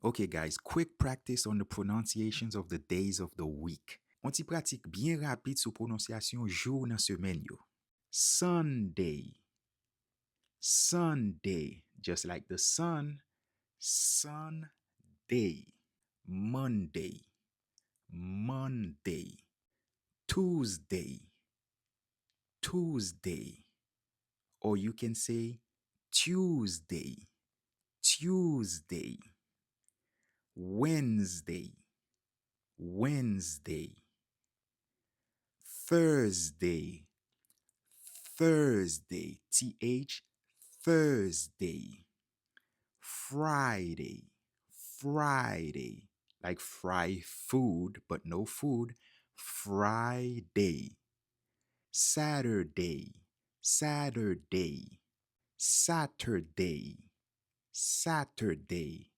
Okay, guys, quick practice on the pronunciations of the days of the week. On t'y pratique bien rapide sous prononciation jour dans semaine yo. Sunday, Sunday, just like the sun, Sunday. Monday, Monday. Tuesday, Tuesday. Or you can say Tuesday, Tuesday. Wednesday, Wednesday. Thursday, Thursday. TH, Thursday. Friday, Friday. Like fry food, but no food. Friday. Saturday, Saturday. Saturday, Saturday.